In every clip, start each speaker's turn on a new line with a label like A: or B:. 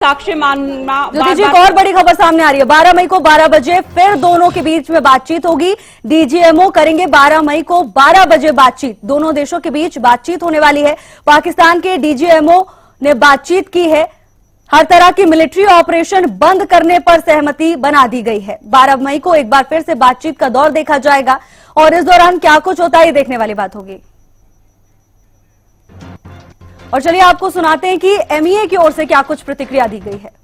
A: साक्ष्य मानना।
B: जी, एक और बड़ी खबर सामने आ रही है। 12 मई को 12 बजे फिर दोनों के बीच में बातचीत होगी। डीजीएमओ करेंगे 12 मई को 12 बजे बातचीत। दोनों देशों के बीच बातचीत होने वाली है। पाकिस्तान के डीजीएमओ ने बातचीत की है। हर तरह की मिलिट्री ऑपरेशन बंद करने पर सहमति बना दी गई है। 12 मई को एक बार फिर से बातचीत का दौर देखा जाएगा और इस दौरान क्या कुछ होता है ये देखने वाली बात होगी। और चलिए आपको सुनाते हैं कि एमईए की ओर से क्या कुछ प्रतिक्रिया दी गई है।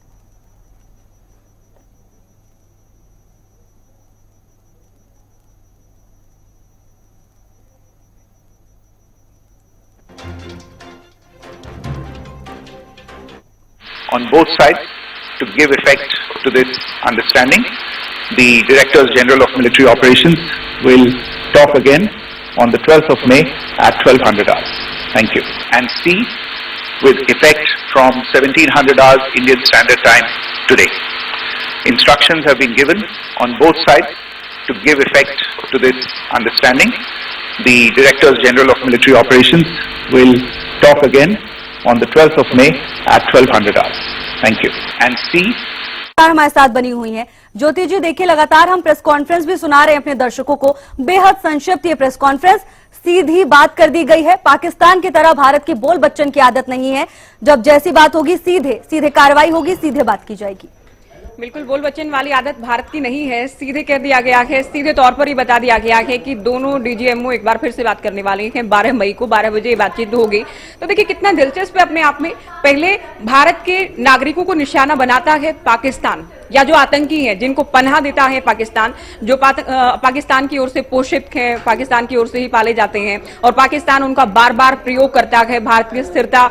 C: On both sides, to give effect to this understanding, the Directors General of Military Operations will talk again on the 12th of May at 1200 hours. Thank you. And C, with effect from 1700 hours Indian Standard Time today. Instructions have been given on both sides to give effect to this understanding. The Directors General of Military Operations will talk again on the 12th of May at 1200 hours. Thank you. And C,
B: हमारे साथ बनी हुई हैं ज्योति जी। देखिए लगातार हम press conference भी सुना रहे हैं अपने दर्शकों को। बेहद संक्षिप्त ये प्रेस कॉन्फ्रेंस, सीधी बात कर दी गई है। पाकिस्तान की तरह भारत की बोल बच्चन की आदत नहीं है। जब जैसी बात होगी सीधे कार्रवाई होगी, सीधे बात की जाएगी।
A: बिल्कुल, बोल बच्चन वाली आदत भारत की नहीं है। सीधे कह दिया गया है, सीधे तौर पर ही बता दिया गया है कि दोनों डीजीएमओ एक बार फिर से बात करने वाले हैं। 12 मई को 12 बजे बातचीत होगी। तो देखिए कितना दिलचस्प है अपने आप में। पहले भारत के नागरिकों को निशाना बनाता है पाकिस्तान, या जो आतंकी हैं जिनको पनाह देता है पाकिस्तान, जो पाकिस्तान की ओर से पोषित हैं, पाकिस्तान की ओर से ही पाले जाते हैं, और पाकिस्तान उनका बार बार प्रयोग करता है भारत की स्थिरता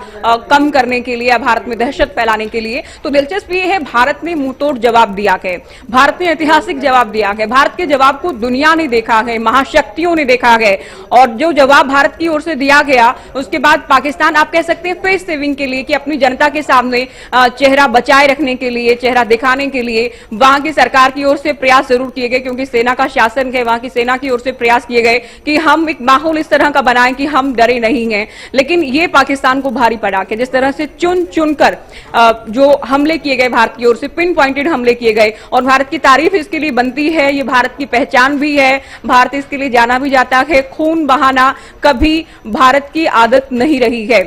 A: कम करने के लिए, भारत में दहशत फैलाने के लिए। तो दिलचस्प ये है, भारत ने मुंहतोड़ जवाब दिया है, भारत ने ऐतिहासिक जवाब दिया है। भारत के जवाब को दुनिया ने देखा है, महाशक्तियों ने देखा है, और जो जवाब भारत की ओर से दिया गया उसके बाद पाकिस्तान, आप कह सकते हैं फेस सेविंग के लिए, कि अपनी जनता के सामने चेहरा बचाए रखने के लिए, चेहरा दिखाने के लिए वहां की सरकार की ओर से प्रयास जरूर किए गए, क्योंकि सेना का शासन है, वहां की सेना की ओर से प्रयास किए गए कि हम एक माहौल इस तरह का बनाएं कि हम डरे नहीं हैं। लेकिन ये पाकिस्तान को भारी पड़ा कि जिस तरह से चुन चुनकर जो हमले किए गए भारत की ओर से, पिन पॉइंटेड हमले किए गए, और भारत की तारीफ इसके लिए बनती है, ये भारत की पहचान भी है, भारत इसके लिए जाना भी जाता है। खून बहाना कभी भारत की आदत नहीं रही है।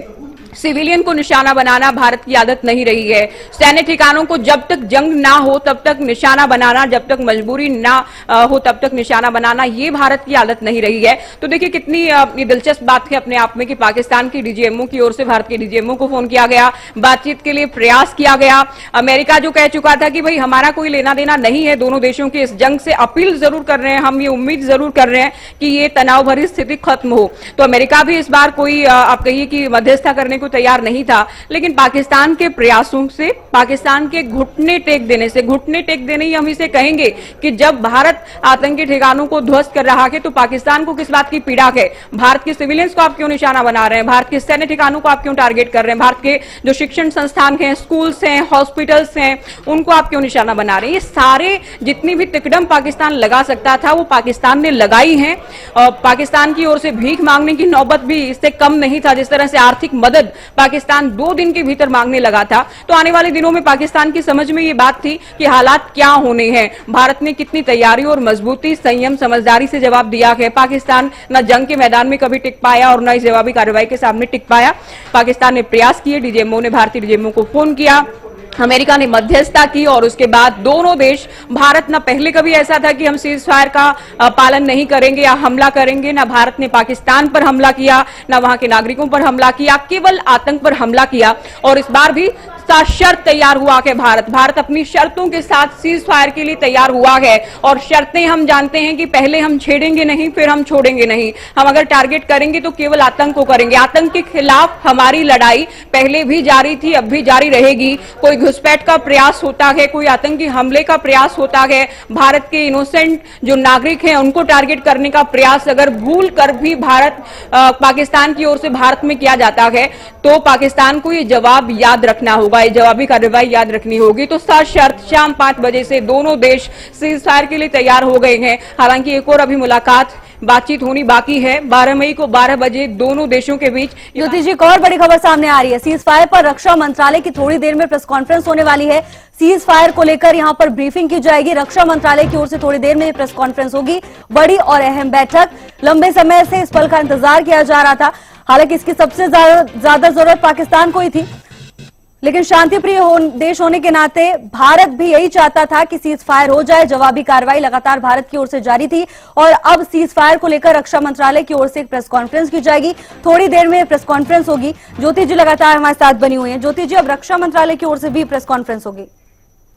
A: सिविलियन को निशाना बनाना भारत की आदत नहीं रही है। सैन्य ठिकानों को जब तक जंग ना हो तब तक निशाना बनाना, जब तक मजबूरी ना हो तब तक निशाना बनाना, ये भारत की आदत नहीं रही है। तो देखिए कितनी ये दिलचस्प बात है अपने आप में कि पाकिस्तान की डीजीएमओ की ओर से भारत के डीजीएमओ को फोन किया गया, बातचीत के लिए प्रयास किया गया। अमेरिका जो कह चुका था कि भाई हमारा कोई लेना देना नहीं है दोनों देशों के इस जंग से, अपील जरूर कर रहे हैं, हम ये उम्मीद जरूर कर रहे हैं कि ये तनाव भरी स्थिति खत्म हो। तो अमेरिका भी इस बार कोई आप कहिए कि मध्यस्थता करने को तैयार नहीं था, लेकिन पाकिस्तान के प्रयासों से, पाकिस्तान के घुटने टेक देने से, घुटने टेक देने ही हम इसे कहेंगे कि जब भारत आतंकी ठिकानों को ध्वस्त कर रहा है तो पाकिस्तान को किस बात की पीड़ा है। भारत के सिविलियंस को आप क्यों निशाना बना रहे हैं, भारत के सैन्य ठिकानों को आप क्यों टारगेट कर रहे हैं, भारत के जो शिक्षण संस्थान हैं, स्कूल्स हैं, हॉस्पिटल्स हैं, उनको आप क्यों निशाना बना रहे हैं। ये सारे जितनी भी तिकड़म पाकिस्तान लगा सकता था वो पाकिस्तान ने लगाई है। पाकिस्तान की ओर से भीख मांगने की नौबत भी इससे कम नहीं था। जिस तरह से आर्थिक मदद पाकिस्तान 2 दिन के भीतर मांगने लगा था, तो आने वाले दिनों में पाकिस्तान की समझ में ये बात थी कि हालात क्या होने हैं। भारत ने कितनी तैयारी और मजबूती, संयम, समझदारी से जवाब दिया है। पाकिस्तान न जंग के मैदान में कभी टिक पाया और न इस जवाबी कार्रवाई के सामने टिक पाया। पाकिस्तान ने प्रयास किए, डीजीएमओ ने भारतीय डीजीएमओ को फोन किया, अमेरिका ने मध्यस्थता की, और उसके बाद दोनों देश, भारत न पहले कभी ऐसा था कि हम सीज फायर का पालन नहीं करेंगे या हमला करेंगे, न भारत ने पाकिस्तान पर हमला किया, न वहां के नागरिकों पर हमला किया, केवल आतंक पर हमला किया। और इस बार भी शर्त तैयार हुआ है भारत अपनी शर्तों के साथ सीज फायर के लिए तैयार हुआ है। और शर्तें हम जानते हैं कि पहले हम छेड़ेंगे नहीं, फिर हम छोड़ेंगे नहीं। हम अगर टारगेट करेंगे तो केवल आतंक को करेंगे। आतंक के खिलाफ हमारी लड़ाई पहले भी जारी थी, अब भी जारी रहेगी। कोई घुसपैठ का प्रयास होता है, कोई आतंकी हमले का प्रयास होता है, भारत के इनोसेंट जो नागरिक हैं उनको टारगेट करने का प्रयास अगर भूल कर भी पाकिस्तान की ओर से भारत में किया जाता है तो पाकिस्तान को ये जवाब याद रखना होगा, ये जवाबी कार्रवाई याद रखनी होगी। तो सशर्त शाम 5 बजे से दोनों देश सीज फायर के लिए तैयार हो गए हैं। हालांकि एक और अभी मुलाकात बातचीत होनी बाकी है। 12 मई को 12 बजे दोनों देशों के बीच।
B: ज्योति जी, एक और बड़ी खबर सामने आ रही है। सीज फायर पर रक्षा मंत्रालय की थोड़ी देर में प्रेस कॉन्फ्रेंस होने वाली है। सीज फायर को लेकर यहां पर ब्रीफिंग की जाएगी। रक्षा मंत्रालय की ओर से थोड़ी देर में प्रेस कॉन्फ्रेंस होगी। बड़ी और अहम बैठक, लंबे समय से इस पल का इंतजार किया जा रहा था। हालांकि इसकी सबसे ज्यादा जरूरत पाकिस्तान को ही थी, लेकिन शांतिप्रिय देश होने के नाते भारत भी यही चाहता था कि सीज फायर हो जाए। जवाबी कार्रवाई लगातार भारत की ओर से जारी थी और अब सीज फायर को लेकर रक्षा मंत्रालय की ओर से एक प्रेस कॉन्फ्रेंस की जाएगी। थोड़ी देर में प्रेस कॉन्फ्रेंस होगी। ज्योति जी लगातार हमारे साथ बनी हुई हैं। ज्योति जी, अब रक्षा मंत्रालय की ओर से भी प्रेस कॉन्फ्रेंस होगी।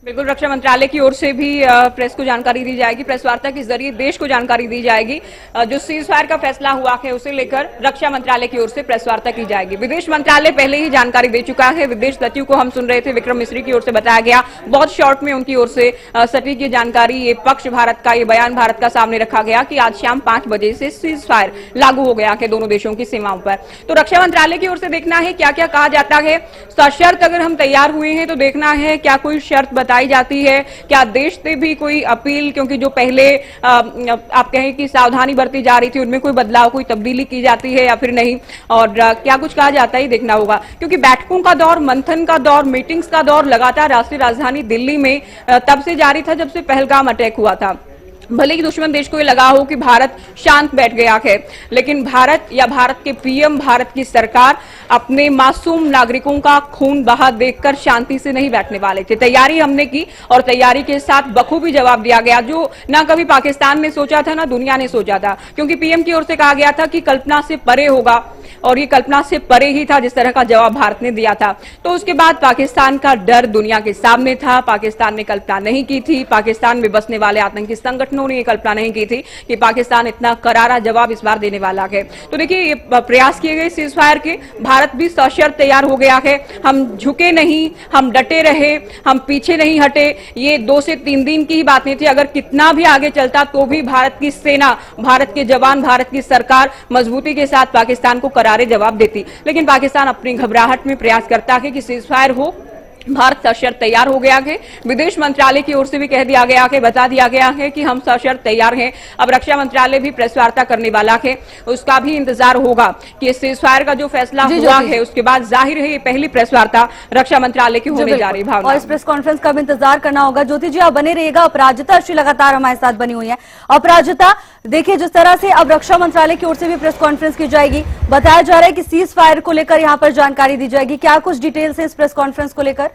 A: बिल्कुल, रक्षा मंत्रालय की ओर से भी प्रेस को जानकारी दी जाएगी। प्रेस वार्ता के जरिए देश को जानकारी दी जाएगी। जो सीज फायर का फैसला हुआ है उसे लेकर रक्षा मंत्रालय की ओर से प्रेस वार्ता की जाएगी। विदेश मंत्रालय पहले ही जानकारी दे चुका है। विदेश सचिव को हम सुन रहे थे, विक्रम मिस्री की ओर से बताया गया, बहुत शॉर्ट में उनकी ओर से सटीक ये जानकारी, ये पक्ष भारत का, ये बयान भारत का सामने रखा गया कि आज शाम 5 बजे से सीज फायर लागू हो गया है दोनों देशों की सीमाओं पर। तो रक्षा मंत्रालय की ओर से देखना है क्या क्या कहा जाता है। सशर्त अगर हम तैयार हुए हैं तो देखना है क्या कोई शर्त बताई जाती है, क्या देश से भी कोई अपील, क्योंकि जो पहले आप कहें कि सावधानी बरती जा रही थी उनमें कोई बदलाव, कोई तब्दीली की जाती है या फिर नहीं, और क्या कुछ कहा जाता है देखना होगा। क्योंकि बैठकों का दौर, मंथन का दौर, मीटिंग्स का दौर लगातार राष्ट्रीय राजधानी दिल्ली में तब से जारी था जब से पहलगाम अटैक हुआ था। भले ही दुश्मन देश को ये लगा हो कि भारत शांत बैठ गया है, लेकिन भारत या भारत के पीएम, भारत की सरकार अपने मासूम नागरिकों का खून बहा देखकर शांति से नहीं बैठने वाले थे। तैयारी हमने की और तैयारी के साथ बखूबी जवाब दिया गया, जो ना कभी पाकिस्तान ने सोचा था ना दुनिया ने सोचा था। क्योंकि पीएम की ओर से कहा गया था कि कल्पना से परे होगा, और ये कल्पना से परे ही था जिस तरह का जवाब भारत ने दिया था। तो उसके बाद पाकिस्तान का डर दुनिया के सामने था। पाकिस्तान ने कल्पना नहीं की थी, पाकिस्तान में बसने वाले आतंकी संगठनों ने ये कल्पना नहीं की थी कि पाकिस्तान इतना करारा जवाब इस बार देने वाला है। तो देखिए, ये प्रयास किए गए सीज फायर के, भारत भी सशर्त तैयार हो गया है। हम झुके नहीं, हम डटे रहे, हम पीछे नहीं हटे। ये 2 से 3 दिन की ही बात नहीं थी। अगर कितना भी आगे चलता तो भी भारत की सेना, भारत के जवान, भारत की सरकार मजबूती के साथ पाकिस्तान को करारे जवाब देती। लेकिन पाकिस्तान अपनी घबराहट में प्रयास करता है कि सीज फायर हो। भारत सशर्त तैयार हो गया है। विदेश मंत्रालय की ओर से भी कह दिया गया है, बता दिया गया है कि हम सशर्त तैयार हैं। अब रक्षा मंत्रालय भी प्रेस वार्ता करने वाला है, उसका भी इंतजार होगा कि सीज फायर का जो फैसला हुआ है उसके बाद जाहिर है ये पहली प्रेस वार्ता रक्षा मंत्रालय की होने जा रही है।
B: और इस प्रेस कॉन्फ्रेंस का भी इंतजार करना होगा। ज्योति जी, आप बने रहिएगा। अपराजिता श्री लगातार हमारे साथ बनी हुई है। अपराजिता, देखिए जिस तरह से अब रक्षा मंत्रालय की ओर से भी प्रेस कॉन्फ्रेंस की जाएगी, बताया जा रहा है कि सीज फायर को लेकर यहां पर जानकारी दी जाएगी। क्या कुछ डिटेल्स है इस प्रेस कॉन्फ्रेंस को लेकर?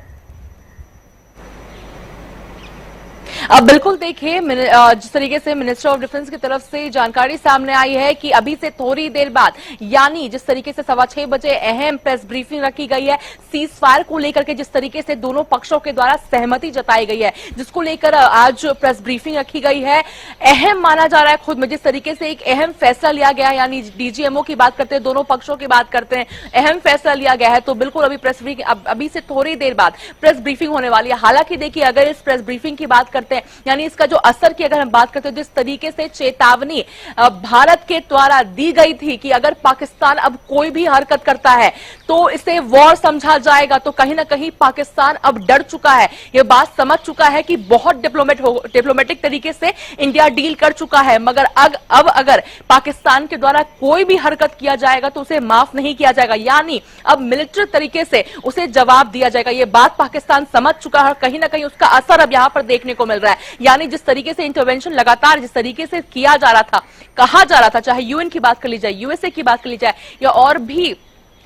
D: अब बिल्कुल देखिए, जिस तरीके से मिनिस्टर ऑफ डिफेंस की तरफ से जानकारी सामने आई है कि अभी से थोड़ी देर बाद, यानी जिस तरीके से 6:15 बजे अहम प्रेस ब्रीफिंग रखी गई है सीज फायर को लेकर के, जिस तरीके से दोनों पक्षों के द्वारा सहमति जताई गई है, जिसको लेकर आज प्रेस ब्रीफिंग रखी गई है। अहम माना जा रहा है खुद में, जिस तरीके से एक अहम फैसला लिया गया है, यानी डीजीएमओ की बात करते हैं, दोनों पक्षों की बात करते हैं, अहम फैसला लिया गया है। तो बिल्कुल अभी प्रेस ब्रीफिंग, अभी से थोड़ी देर बाद प्रेस ब्रीफिंग होने वाली है। हालांकि देखिए, अगर इस प्रेस ब्रीफिंग की बात करते हैं, यानी इसका जो असर की अगर हम बात करते हैं, जिस तरीके से चेतावनी भारत के द्वारा दी गई थी कि अगर पाकिस्तान अब कोई भी हरकत करता है तो इसे वॉर समझा जाएगा, तो कहीं ना कहीं पाकिस्तान अब डर चुका है, यह बात समझ चुका है कि बहुत डिप्लोमेटिक तरीके से इंडिया डील कर चुका है, मगर अब अगर पाकिस्तान के द्वारा कोई भी हरकत किया जाएगा तो उसे माफ नहीं किया जाएगा, यानी अब मिलिट्री तरीके से उसे जवाब दिया जाएगा। यह बात पाकिस्तान समझ चुका है, कहीं ना कहीं उसका असर अब यहां पर देखने को मिल रहा है। यानी जिस तरीके से इंटरवेंशन लगातार जिस तरीके से किया जा रहा था, कहा जा रहा था, चाहे यूएन की बात कर ली जाए, यूएसए की बात कर ली जाए या और भी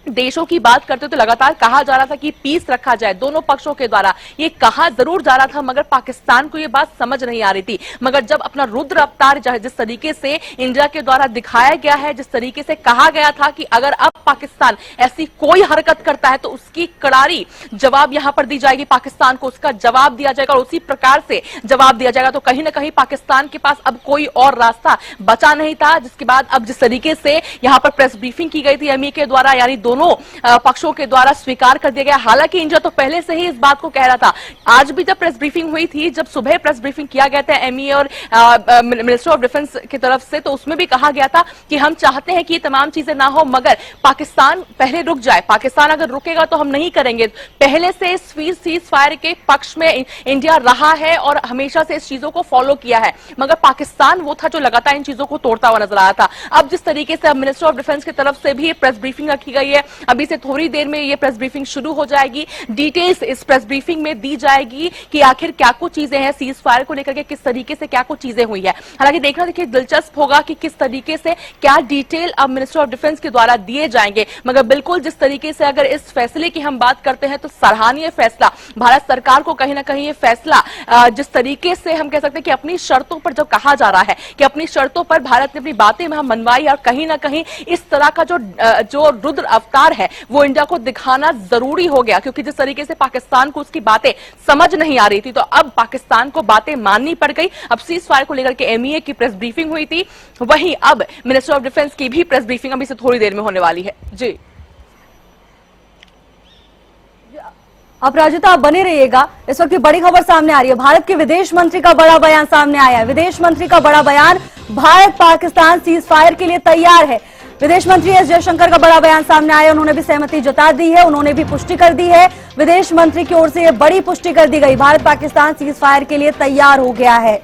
D: देशों की बात करते तो लगातार कहा जा रहा था कि पीस रखा जाए, दोनों पक्षों के द्वारा ये कहा जरूर जा रहा था, मगर पाकिस्तान को ये बात समझ नहीं आ रही थी। मगर जब अपना रुद्र अवतार जिस तरीके से इंडिया के द्वारा दिखाया गया है, जिस तरीके से कहा गया था कि अगर अब पाकिस्तान ऐसी कोई हरकत करता है तो उसकी करारी जवाब यहां पर दी जाएगी, पाकिस्तान को उसका जवाब दिया जाएगा और उसी प्रकार से जवाब दिया जाएगा। तो कहीं ना कहीं पाकिस्तान के पास अब कोई और रास्ता बचा नहीं था, जिसके बाद अब जिस तरीके से यहां पर प्रेस ब्रीफिंग की गई थी एमई के द्वारा, यानी दोनों दोनों पक्षों के द्वारा स्वीकार कर दिया गया। हालांकि इंडिया तो पहले से ही इस बात को कह रहा था। आज भी जब प्रेस ब्रीफिंग हुई थी, जब सुबह प्रेस ब्रीफिंग किया गया था एमई और मिनिस्टर ऑफ डिफेंस की तरफ से, तो उसमें भी कहा गया था कि हम चाहते हैं कि ये तमाम चीजें ना हो, मगर पाकिस्तान पहले रुक जाए। पाकिस्तान अगर रुकेगा तो हम नहीं करेंगे। पहले से इस सीज फायर के पक्ष में इंडिया रहा है और हमेशा से इस चीजों को फॉलो किया है, मगर पाकिस्तान वो था जो लगातार इन चीजों को तोड़ता हुआ नजर आया था। अब जिस तरीके से अब मिनिस्टर ऑफ डिफेंस की तरफ से भी प्रेस ब्रीफिंग रखी गई है, अभी से थोड़ी देर में ये प्रेस ब्रीफिंग शुरू हो जाएगी। डिटेल्स इस प्रेस ब्रीफिंग में दी जाएगी कि आखिर क्या कुछ चीजें हैं सीज फायर को लेकर के, किस तरीके से क्या कुछ चीजें हुई है। हालांकि देखना देखिए दिलचस्प होगा कि किस तरीके से क्या डिटेल अब मिनिस्टर ऑफ डिफेंस के द्वारा दिए जाएंगे। मगर बिल्कुल जिस तरीके से अगर इस फैसले की हम बात करते हैं तो सराहनीय फैसला, भारत सरकार को कहीं ना कहीं ये फैसला जिस तरीके से हम कह सकते हैं कि अपनी शर्तों पर जब कहा जा रहा है कि अपनी शर्तों पर भारत ने अपनी बातें मनवाई, और कहीं ना कहीं इस तरह का जो रुद्र अवतार है वो इंडिया को दिखाना जरूरी हो गया, क्योंकि जिस तरीके से पाकिस्तान को उसकी बातें समझ नहीं आ रही थी, तो अब पाकिस्तान को बातें माननी पड़ गई। अब सीज फायर को लेकर के एमईए की प्रेस ब्रीफिंग हुई थी, वहीं अब मिनिस्टर ऑफ डिफेंस की भी प्रेस ब्रीफिंग अभी से थोड़ी देर में होने वाली है। जी
B: अपराजिता, आप बने रहिएगा। इस वक्त की बड़ी खबर सामने आ रही है। भारत के विदेश मंत्री का बड़ा बयान सामने आया है। विदेश मंत्री का बड़ा बयान, भारत पाकिस्तान सीज फायर के लिए तैयार है। विदेश मंत्री एस जयशंकर का बड़ा बयान सामने आया, उन्होंने भी सहमति जता दी है, उन्होंने भी पुष्टि कर दी है। विदेश मंत्री की ओर से यह बड़ी पुष्टि कर दी गई, भारत पाकिस्तान सीज फायर के लिए तैयार हो गया है।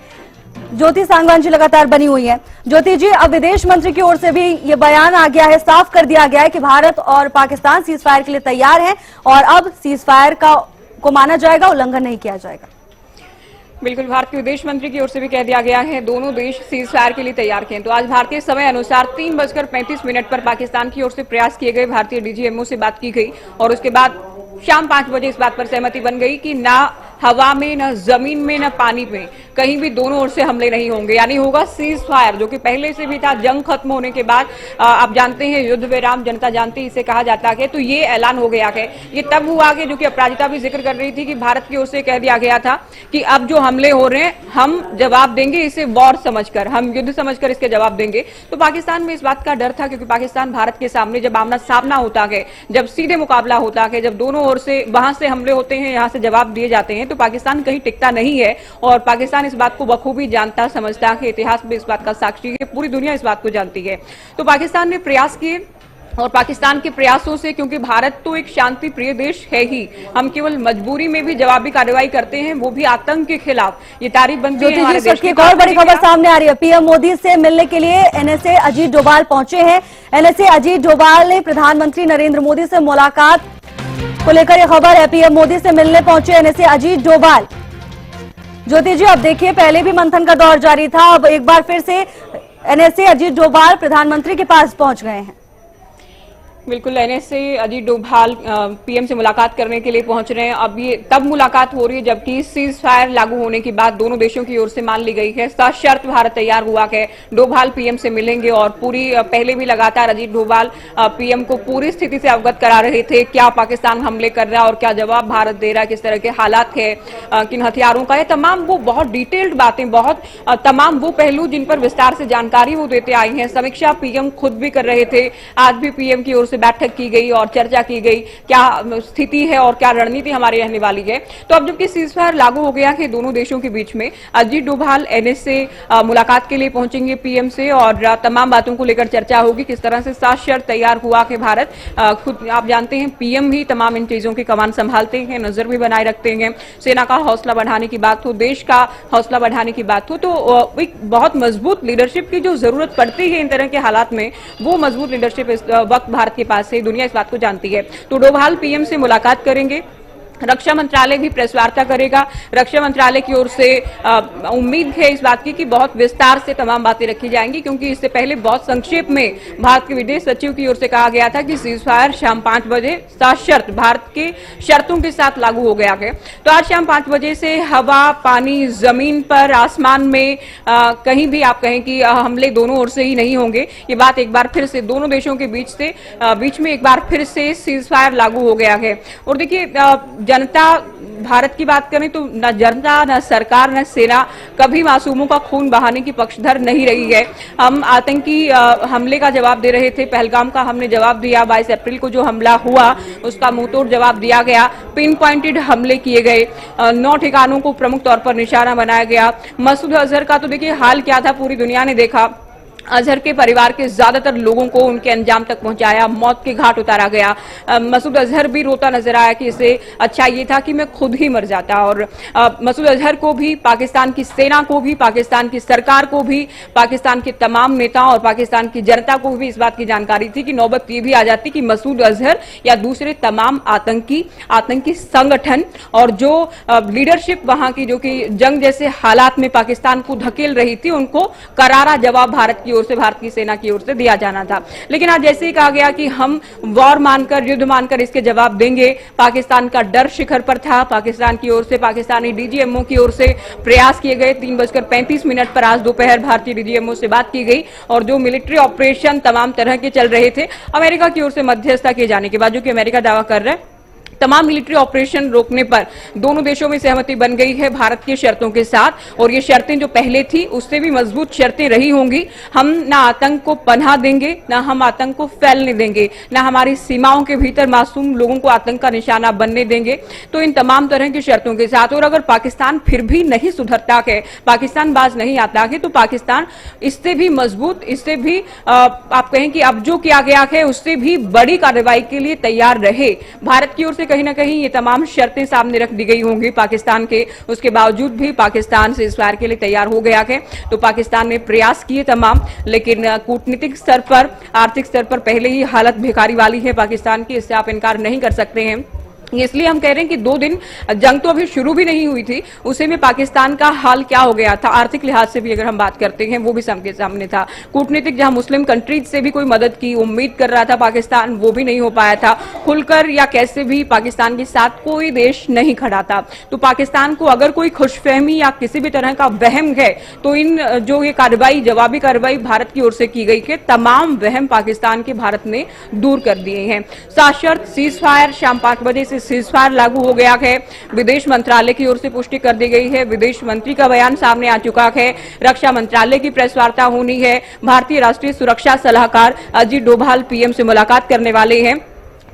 B: ज्योति सांगवान जी लगातार बनी हुई है। ज्योति जी, अब विदेश मंत्री की ओर से भी ये बयान आ गया है, साफ कर दिया गया है कि भारत और पाकिस्तान सीज फायर के लिए तैयार हैं और अब सीज फायर को माना जाएगा, उल्लंघन नहीं किया जाएगा।
A: बिल्कुल, भारत के विदेश मंत्री की ओर से भी कह दिया गया है दोनों देश सीज फायर के लिए तैयार हैं। तो आज भारतीय समय अनुसार 3:35 पर पाकिस्तान की ओर से प्रयास किए गए, भारतीय डीजीएमओ से बात की गई और उसके बाद शाम 5 बजे इस बात पर सहमति बन गई कि ना हवा में, न जमीन में, न पानी में, कहीं भी दोनों ओर से हमले नहीं होंगे, यानी होगा सीज फायर, जो कि पहले से भी था। जंग खत्म होने के बाद आप जानते हैं युद्ध विराम, जनता जानती है इसे कहा जाता है, तो ये ऐलान हो गया है। ये तब हुआ है जो कि अपराजिता भी जिक्र कर रही थी कि भारत की ओर से कह दिया गया था कि अब जो हमले हो रहे हैं हम जवाब देंगे, इसे वॉर समझकर, हम युद्ध समझकर इसके जवाब देंगे। तो पाकिस्तान में इस बात का डर था, क्योंकि पाकिस्तान भारत के सामने जब आमना सामना होता है, जब सीधे मुकाबला होता है, जब दोनों ओर से वहां से हमले होते हैं, यहां से जवाब दिए जाते हैं, तो पाकिस्तान कहीं टिकता नहीं है। और पाकिस्तान इस बात को बखूबी जानता समझता है, इतिहास भी इस बात का साक्षी है, पूरी दुनिया इस बात को जानती है। तो पाकिस्तान ने प्रयास किए और पाकिस्तान के प्रयासों से, क्योंकि भारत तो एक शांति प्रिय देश है ही, हम केवल मजबूरी में भी जवाबी कार्रवाई करते हैं, वो भी आतंक के खिलाफ, ये तारीफ बनती है हमारे देश की।
B: एक और बड़ी खबर सामने आ रही है। पीएम मोदी से मिलने के लिए एनएसए अजीत डोभाल पहुंचे हैं। एनएसए अजीत डोभाल ने प्रधानमंत्री नरेंद्र मोदी से मुलाकात को लेकर यह खबर है। पीएम मोदी से मिलने पहुंचे एनएसए अजीत डोभाल। ज्योति जी, अब देखिए पहले भी मंथन का दौर जारी था, अब एक बार फिर से एनएसए अजीत डोभाल प्रधानमंत्री के पास पहुंच गए हैं।
A: बिल्कुल, एनएसए अजीत डोभाल पीएम से मुलाकात करने के लिए पहुंच रहे हैं। अब ये तब मुलाकात हो रही है जबकि सीज फायर लागू होने के बाद दोनों देशों की ओर से मान ली गई है, सशर्त भारत तैयार हुआ है, डोभाल पीएम से मिलेंगे। और पूरी पहले भी लगातार अजीत डोभाल पीएम को पूरी स्थिति से अवगत करा रहे थे, क्या पाकिस्तान हमले कर रहा है और क्या जवाब भारत दे रहा है, किस तरह के हालात है, किन हथियारों का है, तमाम वो बहुत डिटेल्ड बातें, बहुत तमाम वो पहलू जिन पर विस्तार से जानकारी वो देते आई हैं। समीक्षा पीएम खुद भी कर रहे थे। आज भी पीएम की ओर से बैठक की गई और चर्चा की गई, क्या स्थिति है और क्या रणनीति हमारी रहने वाली है। तो अब जबकि सीज फायर लागू हो गया है दोनों देशों के बीच में, अजीत डोभाल एनएसए मुलाकात के लिए पहुंचेंगे पीएम से और तमाम बातों को लेकर चर्चा होगी, किस तरह से सशर्त तैयार हुआ है भारत। खुद आप जानते हैं पीएम ही तमाम इन चीजों की कमान संभालते हैं, नजर भी बनाए रखते हैं। सेना का हौसला बढ़ाने की बात हो, देश का हौसला बढ़ाने की बात हो, तो एक बहुत मजबूत लीडरशिप की जो जरूरत पड़ती है इन तरह के हालात में, वो मजबूत लीडरशिप इस वक्त भारत के पास है। दुनिया इस बात को जानती है। तो डोभाल पीएम से मुलाकात करेंगे। रक्षा मंत्रालय भी प्रेस वार्ता करेगा। रक्षा मंत्रालय की ओर से उम्मीद है इस बात की कि बहुत विस्तार से तमाम बातें रखी जाएंगी, क्योंकि इससे पहले बहुत संक्षेप में भारत के विदेश सचिव की ओर से कहा गया था कि सीज फायर शाम 5 बजे सशर्त भारत के शर्तों के साथ लागू हो गया है। तो आज शाम 5 बजे से हवा, पानी, जमीन पर, आसमान में कहीं भी आप कहें कि हमले दोनों ओर से ही नहीं होंगे। ये बात एक बार फिर से दोनों देशों के बीच में एक बार फिर से सीज फायर लागू हो गया है। और देखिए जनता, भारत की बात करें तो न जनता, न सरकार, न सेना कभी मासूमों का खून बहाने की पक्षधर नहीं रही है। हम आतंकी हमले का जवाब दे रहे थे, पहलगाम का हमने जवाब दिया, 22 अप्रैल को जो हमला हुआ उसका मुंहतोड़ जवाब दिया गया, पिन पॉइंटेड हमले किए गए, 9 ठिकानों को प्रमुख तौर पर निशाना बनाया गया। मसूद अजहर का तो देखिए हाल क्या था, पूरी दुनिया ने देखा। अजहर के परिवार के ज्यादातर लोगों को उनके अंजाम तक पहुंचाया, मौत के घाट उतारा गया। मसूद अजहर भी रोता नजर आया कि इसे अच्छा ये था कि मैं खुद ही मर जाता। और मसूद अजहर को भी, पाकिस्तान की सेना को भी, पाकिस्तान की सरकार को भी, पाकिस्तान के तमाम नेताओं और पाकिस्तान की जनता को भी इस बात की जानकारी थी कि नौबत ये भी आ जाती कि मसूद अजहर या दूसरे तमाम आतंकी संगठन और जो लीडरशिप वहां की, जो कि जंग जैसे हालात में पाकिस्तान को धकेल रही थी, उनको करारा जवाब भारत की ओर से, भारत की सेना की ओर से दिया जाना था। लेकिन आज जैसे ही कहा गया कि हम वॉर मानकर, युद्ध मानकर इसके जवाब देंगे, पाकिस्तान का डर शिखर पर था। पाकिस्तान की ओर से, पाकिस्तानी डीजीएमओ की ओर से प्रयास किए गए। 3:35 पर आज दोपहर भारतीय डीजीएमओ से बात की गई और जो मिलिट्री ऑपरेशन तमाम तरह के चल रहे थे, अमेरिका की ओर से मध्यस्थता किए जाने के बाद, जो कि अमेरिका दावा कर रहा है, तमाम मिलिट्री ऑपरेशन रोकने पर दोनों देशों में सहमति बन गई है भारत की शर्तों के साथ। और ये शर्तें जो पहले थी उससे भी मजबूत शर्तें रही होंगी। हम ना आतंक को पनाह देंगे, ना हम आतंक को फैलने देंगे, ना हमारी सीमाओं के भीतर मासूम लोगों को आतंक का निशाना बनने देंगे। तो इन तमाम तरह की शर्तों के साथ, और अगर पाकिस्तान फिर भी नहीं सुधरता है, पाकिस्तान बाज नहीं आता है, तो पाकिस्तान इससे भी मजबूत, इससे भी आप कहें कि अब जो किया गया है उससे भी बड़ी कार्रवाई के लिए तैयार रहे। भारत की ओर से कहीं ना कहीं ये तमाम शर्तें सामने रख दी गई होंगी पाकिस्तान के, उसके बावजूद भी पाकिस्तान से सीज़फायर के लिए तैयार हो गया है। तो पाकिस्तान ने प्रयास किए तमाम, लेकिन कूटनीतिक स्तर पर, आर्थिक स्तर पर पहले ही हालत भिखारी वाली है पाकिस्तान की, इससे आप इनकार नहीं कर सकते हैं। इसलिए हम कह रहे हैं कि 2 दिन जंग तो अभी शुरू भी नहीं हुई थी, उसे में पाकिस्तान का हाल क्या हो गया था। आर्थिक लिहाज से भी अगर हम बात करते हैं, वो भी सबके सामने था। कूटनीतिक, जहां मुस्लिम कंट्रीज से भी कोई मदद की उम्मीद कर रहा था पाकिस्तान, वो भी नहीं हो पाया था। खुलकर या कैसे भी पाकिस्तान के साथ कोई देश नहीं खड़ा था। तो पाकिस्तान को अगर कोई खुशफहमी या किसी भी तरह का वहम है, तो इन जो ये कार्रवाई, जवाबी कार्रवाई भारत की ओर से की गई है, तमाम वहम पाकिस्तान के भारत ने दूर कर दिए हैं। साशर्त सीज़फायर शाम 5 बजे से सीज़फायर लागू हो गया है। विदेश मंत्रालय की ओर से पुष्टि कर दी गई है। विदेश मंत्री का बयान सामने आ चुका है। रक्षा मंत्रालय की प्रेस वार्ता होनी है। भारतीय राष्ट्रीय सुरक्षा सलाहकार अजीत डोभाल पीएम से मुलाकात करने वाले हैं।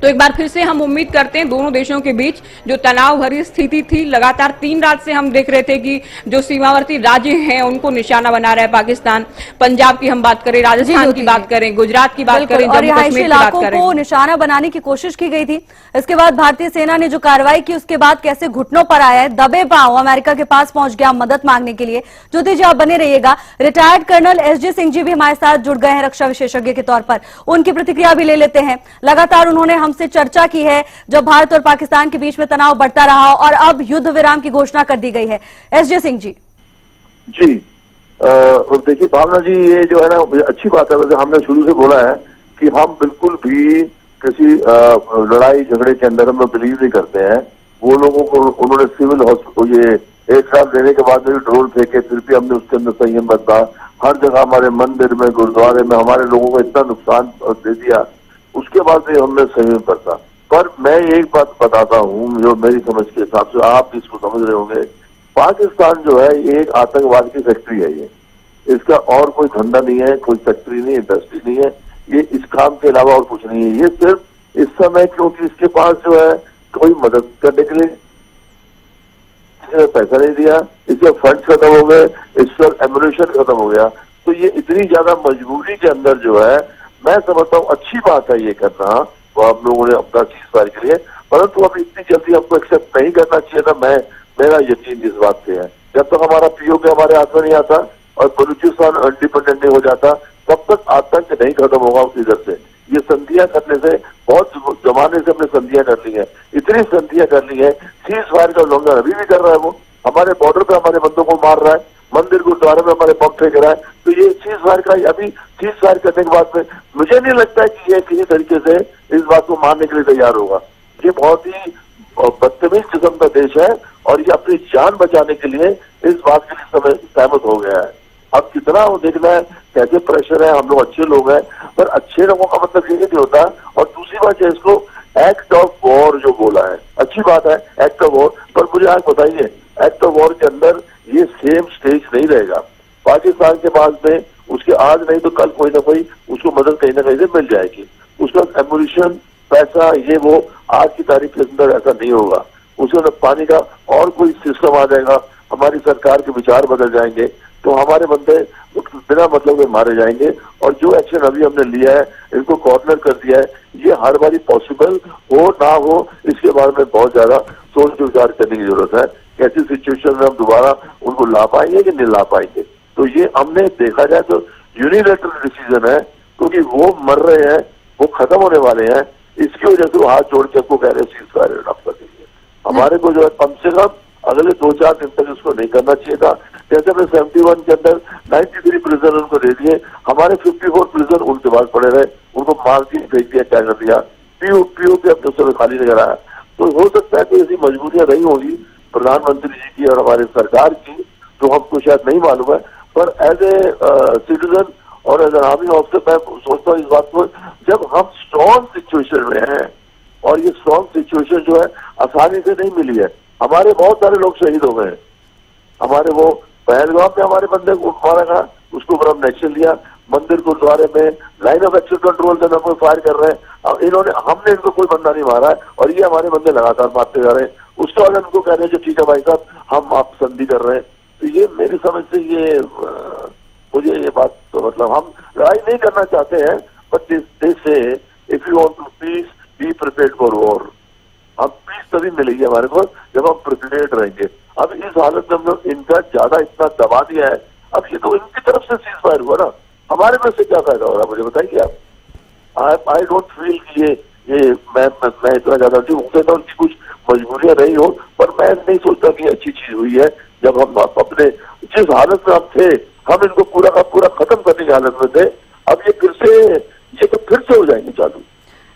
A: तो एक बार फिर से हम उम्मीद करते हैं दोनों देशों के बीच जो तनाव भरी स्थिति थी, लगातार 3 रात से हम देख रहे थे कि जो सीमावर्ती राज्य हैं उनको निशाना बना रहा है पाकिस्तान। पंजाब की हम बात करें, राजस्थान की बात करें, गुजरात की बात करें,
B: और
A: जम्मू कश्मीर की बात करें,
B: को निशाना बनाने की कोशिश की गई थी। इसके बाद भारतीय सेना ने जो कार्रवाई की, उसके बाद कैसे घुटनों पर आया है, दबे पांव अमेरिका के पास पहुंच गया मदद मांगने के लिए। ज्योति जी, आप बने रहिएगा। Retired colonel SJ Singh ji भी हमारे साथ जुड़ गए हैं रक्षा विशेषज्ञ के तौर पर, उनकी प्रतिक्रिया भी ले लेते हैं। लगातार उन्होंने हमसे चर्चा की है जब भारत और पाकिस्तान के बीच में तनाव बढ़ता रहा और अब युद्ध विराम की घोषणा कर दी गई है। एसजे सिंह जी।
E: जी, और देखिए भावना जी, ये जो है ना, अच्छी बात है। वैसे हमने शुरू से बोला है कि हम बिल्कुल भी किसी लड़ाई झगड़े के अंदर हम बिलीव नहीं करते हैं। वो लोगों को उन्होंने सिविल हॉस्पिटल ये एयरक्राफ्ट देने के बाद भी ड्रोन फेंके, फिर भी हमने उसके अंदर संयम बरता। हर जगह हमारे मंदिर में, गुरुद्वारे में हमारे लोगों को इतना नुकसान दे दिया, उसके बाद भी हमने संयम बरता। पर मैं एक बात बताता हूँ जो मेरी समझ के हिसाब से, आप इसको समझ रहे होंगे, पाकिस्तान जो है ये एक आतंकवाद की फैक्ट्री है। ये इसका और कोई धंधा नहीं है, कोई फैक्ट्री नहीं, इंडस्ट्री नहीं है। ये इस काम के अलावा और कुछ नहीं है। ये सिर्फ इस समय, क्योंकि इसके पास जो है कोई मदद करने के लिए पैसा नहीं दिया, इसके फंड खत्म हो गए, इसका एम्यूनिशन खत्म हो गया, तो ये इतनी ज्यादा मजबूरी के अंदर जो है, मैं समझता हूँ अच्छी बात है ये करना, तो आप लोगों ने अपना सीज़फायर के लिए, परंतु अब इतनी जल्दी हमको एक्सेप्ट नहीं करना चाहिए था। मेरा यकीन इस बात से है, जब तक हमारा पीओके हमारे हाथ में नहीं आता और बलूचिस्तान इंडिपेंडेंट नहीं हो जाता, तब तक आतंक नहीं खत्म होगा इधर से। ये संधियां करने से, बहुत जमाने से हमने संधियां कर ली है, इतनी संधियां कर ली है। सीज़फायर का उल्लंघन अभी भी कर रहा है, वो हमारे बॉर्डर पे हमारे बंदों को मार रहा है, मंदिर गुरुद्वारे में हमारे बम फेंक रहा है। तो ये सीज़फायर का, अभी सीज़फायर करने के बाद में मुझे नहीं लगता है कि ये किसी तरीके से इस बात को मानने के लिए तैयार होगा। ये बहुत ही बदतमीज किस्म का देश है और ये अपनी जान बचाने के लिए इस बात के लिए सहमत हो गया है। अब कितना वो देखना है, कैसे प्रेशर है। हम लोग अच्छे लोग हैं, पर अच्छे लोगों का मतलब ये नहीं होता। और दूसरी बात है, इसको एक्ट ऑफ वॉर जो बोला है, अच्छी बात है एक्ट ऑफ वॉर, पर मुझे आज बताइए एक्ट ऑफ वॉर के अंदर ये सेम स्टेज नहीं रहेगा। पाकिस्तान के पास में उसके आज नहीं तो कल कोई ना कोई उसको मदद कहीं ना कहीं से मिल जाएगी। उसका एम्यूनिशन, पैसा, ये वो आज की तारीख के अंदर ऐसा नहीं होगा। उसके अंदर पानी का और कोई सिस्टम आ जाएगा, हमारी सरकार के विचार बदल जाएंगे, तो हमारे बंदे बिना मतलब के मारे जाएंगे। और जो एक्शन अभी हमने लिया है, इनको कॉर्नर कर दिया है, ये हर बारी पॉसिबल हो ना हो इसके बारे में बहुत ज्यादा सोच विचार करने की जरूरत है। कैसी सिचुएशन में हम दोबारा उनको ला पाएंगे कि नहीं ला पाएंगे। तो ये हमने देखा जाए तो यूनिलैटरल डिसीजन है, क्योंकि वो मर रहे हैं, वो खत्म होने वाले हैं, इसकी वजह से वो हाथ जोड़ के आपको कह रहे हैं सीज फायर ड्रॉप कर दीजिए। हमारे को जो है कम से कम अगले 2-4 दिन तक इसको नहीं करना चाहिए था। जैसे हमने 71 के अंदर 93 प्रिजन उनको दे दिए, हमारे 54 प्रिजन उनके पास पड़े रहे, उनको मार दिया, फेंक दिया, क्या कर दिया, पीओ के अपने समय खाली नहीं कराया। तो हो सकता है कि ऐसी मजबूरियां रही होगी प्रधानमंत्री जी की और हमारे सरकार की, तो हमको शायद नहीं मालूम है। पर एज ए सिटीजन और एज एन आर्मी ऑफिसर मैं सोचता हूँ इस बात को, जब हम स्ट्रॉन्ग सिचुएशन में हैं, और ये स्ट्रॉन्ग सिचुएशन जो है आसानी से नहीं मिली है, हमारे बहुत सारे लोग शहीद हो गए। हमारे वो पहलगाम में हमारे बंदे को मारा गया, उसके ऊपर हमने एक्शन लिया। मंदिर गुरुद्वारे में लाइन ऑफ एक्शन कंट्रोल के अंदर कोई फायर कर रहे हैं, हमने इनको कोई बंदा नहीं मारा है, और ये हमारे बंदे लगातार मारते जा रहे हैं। उसके बाद उनको कह रहे हैं ठीक है भाई साहब, हम आप संधि कर रहे हैं। तो ये मेरी समझ से ये मुझे ये बात तो मतलब हम लड़ाई नहीं करना चाहते हैं, बट दिस से if you want to peace be prepared for war. हम पीस तभी मिलेगी हमारे को जब हम प्रिपेयर्ड रहेंगे। अब इस हालत में हमने इनका ज्यादा इतना दबा दिया है, अब ये तो इनकी तरफ से सीज फायर हुआ ना, हमारे में से क्या फायदा हो रहा है मुझे बताइए आप। आई डोंट फील कि ये मैं इतना ज्यादा उनके तो उनकी कुछ मजबूरियां रही हो, पर मैं नहीं सोचता कि अच्छी चीज हुई है जब हम अपने जिस हालत में हम थे, हम इनको पूरा का पूरा खत्म करने की हालत में थे। अब ये तो फिर से हो जाएंगे चालू।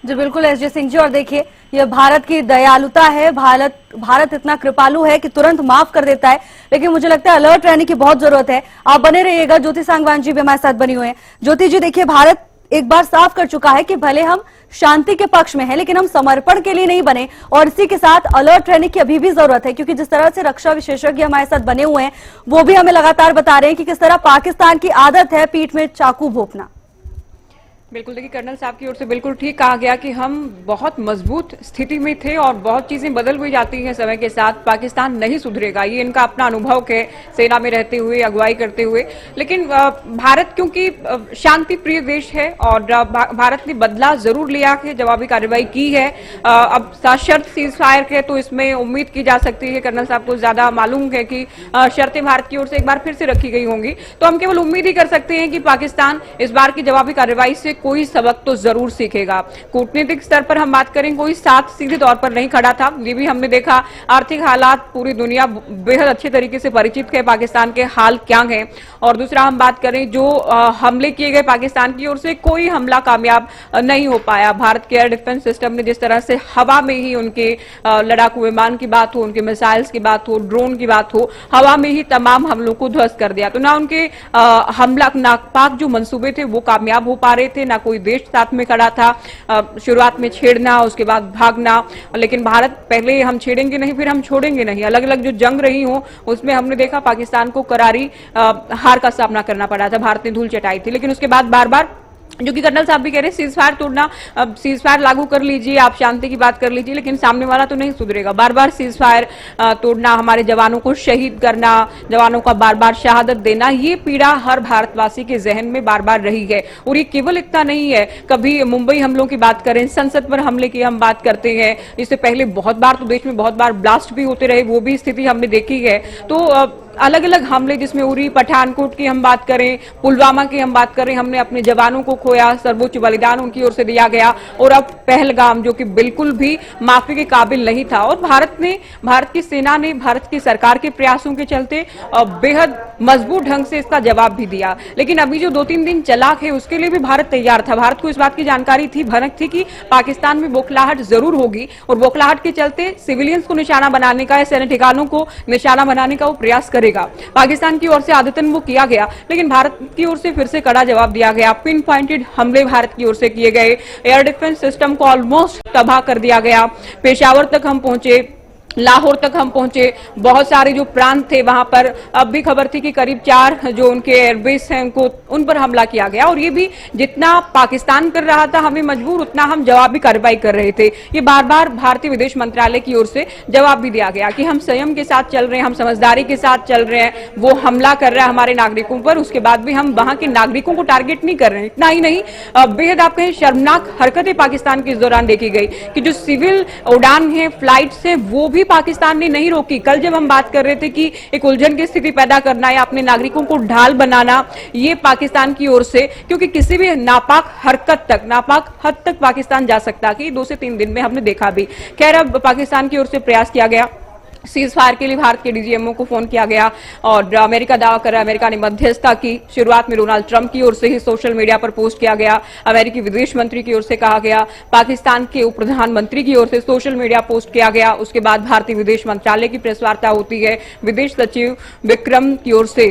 B: जी बिल्कुल एसजे सिंह जी, और देखिए ये भारत की दयालुता है, भारत इतना कृपालु है कि तुरंत माफ कर देता है, लेकिन मुझे लगता है अलर्ट रहने की बहुत जरूरत है। आप बने रहिएगा, ज्योति सांगवान जी भी हमारे साथ बनी हुए हैं। ज्योति जी देखिए, भारत एक बार साफ कर चुका है कि भले हम शांति के पक्ष में हैं, लेकिन हम समर्पण के लिए नहीं बने, और इसी के साथ अलर्ट रहने की अभी भी जरूरत है, क्योंकि जिस तरह से रक्षा विशेषज्ञ हमारे साथ बने हुए हैं वो भी हमें लगातार बता रहे हैं कि किस तरह पाकिस्तान की आदत है पीठ में चाकू भोंकना।
A: बिल्कुल, देखिए कर्नल साहब की ओर से बिल्कुल ठीक कहा गया कि हम बहुत मजबूत स्थिति में थे और बहुत चीजें बदल हुई जाती हैं समय के साथ। पाकिस्तान नहीं सुधरेगा, ये इनका अपना अनुभव है सेना में रहते हुए, अगुवाई करते हुए। लेकिन भारत क्योंकि शांति प्रिय देश है और भारत ने बदला जरूर लिया है, जवाबी कार्रवाई की है। अब सशर्त सीज फायर है तो इसमें उम्मीद की जा सकती है, कर्नल साहब को ज्यादा मालूम है कि शर्तें भारत की ओर से एक बार फिर से रखी गई होंगी, तो हम केवल उम्मीद ही कर सकते हैं कि पाकिस्तान इस बार की जवाबी कार्रवाई से कोई सबक तो जरूर सीखेगा। कूटनीतिक स्तर पर हम बात करें, कोई साथ सीधे तौर पर नहीं खड़ा था, ये भी हमने देखा। आर्थिक हालात पूरी दुनिया बेहद अच्छे तरीके से परिचित है, पाकिस्तान के हाल क्या है। और दूसरा हम बात करें, जो हमले किए गए पाकिस्तान की ओर से, कोई हमला कामयाब नहीं हो पाया। भारत के एयर डिफेंस सिस्टम ने जिस तरह से हवा में ही उनके लड़ाकू विमान की बात हो, उनके मिसाइल्स की बात हो, ड्रोन की बात हो, हवा में ही तमाम हमलों को ध्वस्त कर दिया। तो ना उनके हमला नापाक जो मंसूबे थे वो कामयाब हो पा रहे थे, ना कोई देश साथ में खड़ा था। शुरुआत में छेड़ना, उसके बाद भागना, लेकिन भारत पहले हम छेड़ेंगे नहीं फिर हम छोड़ेंगे नहीं। अलग अलग जो जंग रही हो उसमें हमने देखा पाकिस्तान को करारी हार का सामना करना पड़ा था, भारत ने धूल चटाई थी। लेकिन उसके बाद बार बार, जो कि कर्नल साहब भी कह रहे हैं, सीज फायर तोड़ना, अब सीज फायर लागू कर लीजिए, आप शांति की बात कर लीजिए, लेकिन सामने वाला तो नहीं सुधरेगा। बार बार सीज फायर तोड़ना, हमारे जवानों को शहीद करना, जवानों का बार बार शहादत देना, ये पीड़ा हर भारतवासी के जहन में बार बार रही है। और ये केवल इतना नहीं है, कभी मुंबई हमलों की बात करें, संसद पर हमले की हम बात करते हैं, इससे पहले बहुत बार तो देश में बहुत बार ब्लास्ट भी होते रहे, वो भी स्थिति हमने देखी है। तो अलग अलग हमले, जिसमें उरी, पठानकोट की हम बात करें, पुलवामा की हम बात करें, हमने अपने जवानों को खोया, सर्वोच्च बलिदान उनकी ओर से दिया गया। और अब पहलगाम, जो कि बिल्कुल भी माफी के काबिल नहीं था, और भारत की सेना ने भारत की सरकार के प्रयासों के चलते बेहद मजबूत ढंग से इसका जवाब भी दिया। लेकिन अभी जो 2-3 दिन चला है उसके लिए भी भारत तैयार था। भारत को इस बात की जानकारी थी, भनक थी कि पाकिस्तान में बौखलाहट जरूर होगी, और बौखलाहट के चलते सिविलियंस को निशाना बनाने का, सैन्य ठिकानों को निशाना बनाने का वो प्रयास करेगा। पाकिस्तान की ओर से आदतन वो किया गया, लेकिन भारत की ओर से फिर से कड़ा जवाब दिया गया। पिन पॉइंटेड हमले भारत की ओर से किए गए, एयर डिफेंस सिस्टम को ऑलमोस्ट तबाह कर दिया गया। पेशावर तक हम पहुंचे, लाहौर तक हम पहुंचे, बहुत सारे जो प्रांत थे वहां पर अब भी खबर थी कि करीब 4 जो उनके एयरबेस हैं उनको उन पर हमला किया गया। और ये भी जितना पाकिस्तान कर रहा था हमें मजबूर, उतना हम जवाबी कार्रवाई कर रहे थे। ये बार बार भारतीय विदेश मंत्रालय की ओर से जवाब भी दिया गया कि हम संयम के साथ चल रहे हैं, हम समझदारी के साथ चल रहे हैं। वो हमला कर रहा है हमारे नागरिकों पर, उसके बाद भी हम वहां के नागरिकों को टारगेट नहीं कर रहे हैं। इतना ही नहीं, बेहद आप कहें शर्मनाक हरकतें पाकिस्तान की इस दौरान देखी गई कि जो सिविल उड़ान है, फ्लाइट्स है, वो भी पाकिस्तान ने नहीं रोकी। कल जब हम बात कर रहे थे कि एक उलझन की स्थिति पैदा करना या अपने नागरिकों को ढाल बनाना, ये पाकिस्तान की ओर से, क्योंकि किसी भी नापाक हरकत तक, नापाक हद तक पाकिस्तान जा सकता कि 2 से 3 दिन में हमने देखा भी। खैर, अब पाकिस्तान की ओर से प्रयास किया गया, सीज फायर के लिए भारत के डीजीएमओ को फोन किया गया और अमेरिका दावा कर रहा है अमेरिका ने मध्यस्थता की। शुरुआत में डोनाल्ड ट्रंप की ओर से ही सोशल मीडिया पर पोस्ट किया गया, अमेरिकी विदेश मंत्री की ओर से कहा गया, पाकिस्तान के उप प्रधानमंत्री की ओर से सोशल मीडिया पोस्ट किया गया। उसके बाद भारतीय विदेश मंत्रालय की प्रेस वार्ता होती है, विदेश सचिव विक्रम की ओर से,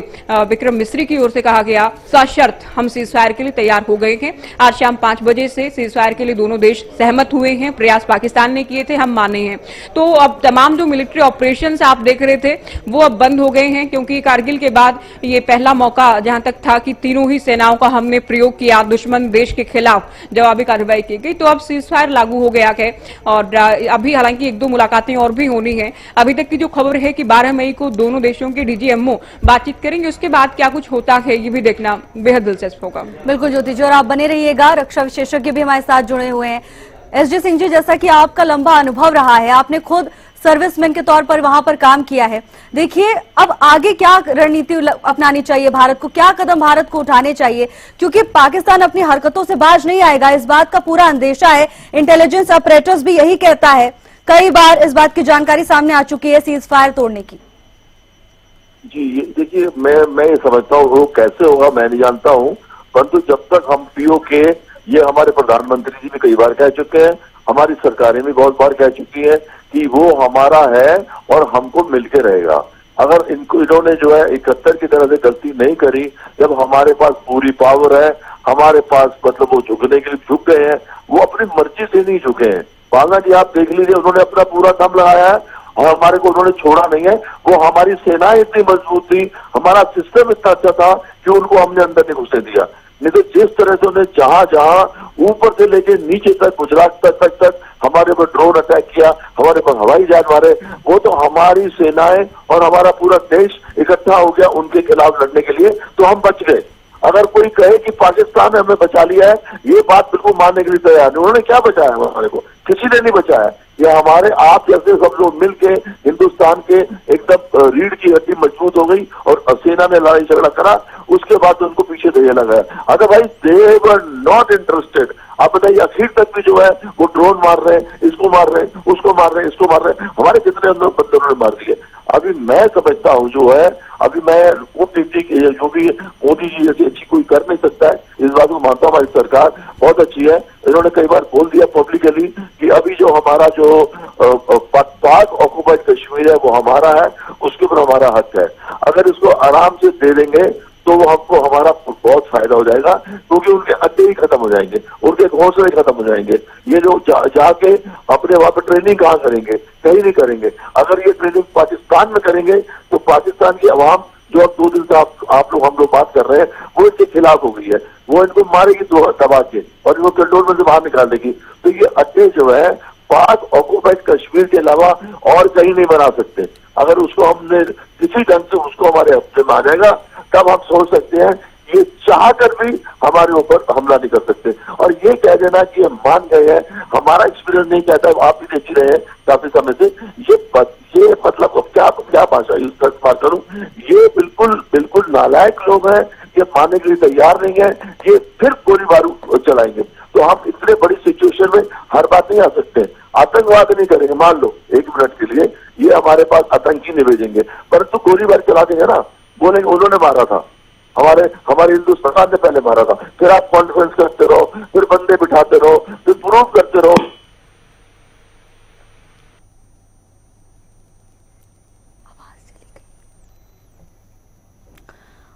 A: विक्रम मिस्री की ओर से कहा गया सशर्त हम सीज फायर के लिए तैयार हो गए हैं। आज शाम 5 बजे से सीज फायर के लिए दोनों देश सहमत हुए हैं। प्रयास पाकिस्तान ने किए थे, हम माने हैं। तो अब तमाम जो मिलिट्री ऑपरेशंस आप देख रहे थे वो अब बंद हो गए हैं, क्योंकि कारगिल के बाद ये पहला मौका जहां तक था कि तीनों ही सेनाओं का हमने प्रयोग किया, दुश्मन देश के खिलाफ जवाबी कार्रवाई की गई। तो अब सीज फायर लागू हो गया है और अभी हालांकि 1-2 मुलाकातें और भी होनी है। अभी तक की जो खबर है कि 12 मई को दोनों देशों के डीजीएमओ बातचीत करेंगे, उसके बाद क्या कुछ होता है ये भी देखना बेहद दिलचस्प होगा।
B: बिल्कुल ज्योति जी, और आप बने रहिएगा, रक्षा विशेषज्ञ भी हमारे साथ जुड़े हुए हैं। एसडी सिंह जी, जैसा कि आपका लंबा अनुभव रहा है, आपने खुद सर्विसमैन के तौर पर वहां पर काम किया है, देखिए अब आगे क्या रणनीति अपनानी चाहिए भारत को, क्या कदम भारत को उठाने चाहिए, क्योंकि पाकिस्तान अपनी हरकतों से बाज नहीं आएगा, इस बात का पूरा अंदेशा है। इंटेलिजेंस ऑपरेटर्स भी यही कहता है, कई बार इस बात की जानकारी सामने आ चुकी है सीज फायर तोड़ने की।
E: जी देखिए, मैं ये समझता हूँ वो कैसे होगा मैं नहीं जानता हूँ, परंतु जब तक हम पीओके, ये हमारे प्रधानमंत्री जी भी कई बार कह चुके हैं, हमारी सरकारें भी बहुत बार कह चुकी है कि वो हमारा है और हमको मिलके रहेगा। अगर इन्होंने जो है 71 की तरह से गलती नहीं करी, जब हमारे पास पूरी पावर है, हमारे पास मतलब वो झुकने के लिए झुक गए हैं, वो अपनी मर्जी से नहीं झुके हैं। बांग्ला जी आप देख लीजिए, उन्होंने अपना पूरा दम लगाया है और हमारे को उन्होंने छोड़ा नहीं है। वो हमारी सेनाएं इतनी मजबूत थी, हमारा सिस्टम इतना अच्छा था कि उनको हमने अंदर नहीं घुसने दिया। नहीं तो जिस तरह से उन्हें जहां जहां ऊपर से लेके नीचे तक, गुजरात तक हमारे पर ड्रोन अटैक किया, हमारे पर हवाई जहाज मारे, वो तो हमारी सेनाएं और हमारा पूरा देश इकट्ठा हो गया उनके खिलाफ लड़ने के लिए, तो हम बच गए। अगर कोई कहे कि पाकिस्तान ने हमें बचा लिया है, ये बात बिल्कुल मानने के लिए तैयार नहीं। उन्होंने क्या बचाया हमारे को? किसी ने नहीं बचाया। ये हमारे आप जैसे सब लोग मिलके हिंदुस्तान के एकदम रीढ़ की हड्डी मजबूत हो गई और सेना ने लड़ाई झगड़ा करा, उसके बाद तो उनको पीछे धैर्य लगाया। Otherwise they were not interested. आप बताइए, आखिर तक भी जो है वो ड्रोन मार रहे हैं, इसको मार रहे हैं, उसको मार रहे हैं, इसको मार रहे हैं, हमारे कितने अंदर बंदे उन्होंने मार दिए। अभी मैं समझता हूँ जो है, अभी मैं वो जो भी मोदी जी जैसी अच्छी कोई कर नहीं सकता है, इस बात को मानता हूँ। हमारी सरकार बहुत अच्छी है, इन्होंने कई बार बोल दिया पब्लिकली कि अभी जो हमारा जो पाक ऑक्युपाइड कश्मीर है वो हमारा है, उसके ऊपर हमारा हक है। अगर इसको आराम से दे देंगे तो वो हमको हमारा बहुत फायदा हो जाएगा, क्योंकि उनके अड्डे ही खत्म हो जाएंगे, उनके घोंसले खत्म हो जाएंगे। ये जो जाके अपने वहां पर ट्रेनिंग कहाँ करेंगे? कहीं नहीं करेंगे। अगर ये ट्रेनिंग पाकिस्तान में करेंगे तो पाकिस्तान की आवाम जो अब 2 दिन से आप लोग हम लोग बात कर रहे हैं, वो इनके खिलाफ हो गई है, वो इनको मारेगी दबा के और इनको कंट्रोल में से बाहर निकाल देगी। तो ये अड्डे जो है पाक ऑक्युपाइड कश्मीर के अलावा और कहीं नहीं बना सकते। अगर उसको हमने किसी ढंग से उसको हमारे हफ्ते में आ जाएगा, तब हम सोच सकते हैं ये चाहकर भी हमारे ऊपर हमला नहीं कर सकते। और ये कह देना कि हम मान गए हैं, हमारा एक्सपीरियंस नहीं कहता, आप भी देख रहे हैं काफी समय से, ये मतलब अब क्या भाषा यूज बात करूं, ये बिल्कुल नालायक लोग हैं, ये मानने के लिए तैयार नहीं है, ये फिर गोली बारूद चलाएंगे। तो हम इतने बड़ी सिचुएशन में हर बात नहीं आ सकते। आतंकवाद नहीं करेंगे, मान लो 1 मिनट के लिए ये हमारे पास आतंकी नहीं भेजेंगे, परंतु गोलीबार चला देंगे ना, बोलेंगे उन्होंने मारा था, हमारे हिंदुस्तान ने पहले मारा था। फिर आप कॉन्फ्रेंस करते रहो, फिर बंदे बिठाते रहो, फिर प्रूव करते रहो।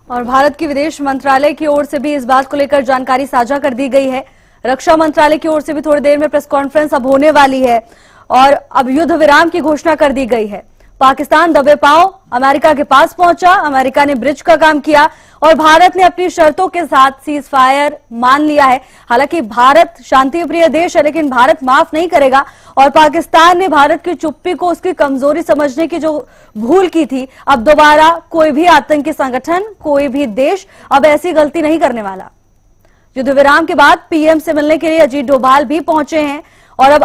B: और भारत की विदेश मंत्रालय की ओर से भी इस बात को लेकर जानकारी साझा कर दी गई है। रक्षा मंत्रालय की ओर से भी थोड़ी देर में प्रेस कॉन्फ्रेंस अब होने वाली है और अब युद्ध विराम की घोषणा कर दी गई है। पाकिस्तान दबे पांव अमेरिका के पास पहुंचा, अमेरिका ने ब्रिज का काम किया और भारत ने अपनी शर्तों के साथ सीज फायर मान लिया है। हालांकि भारत शांति प्रिय देश है, लेकिन भारत माफ नहीं करेगा और पाकिस्तान ने भारत की चुप्पी को उसकी कमजोरी समझने की जो भूल की थी, अब दोबारा कोई भी आतंकी संगठन, कोई भी देश अब ऐसी गलती नहीं करने वाला। युद्ध विराम के बाद पीएम से मिलने के लिए अजीत डोभाल भी पहुंचे हैं और अब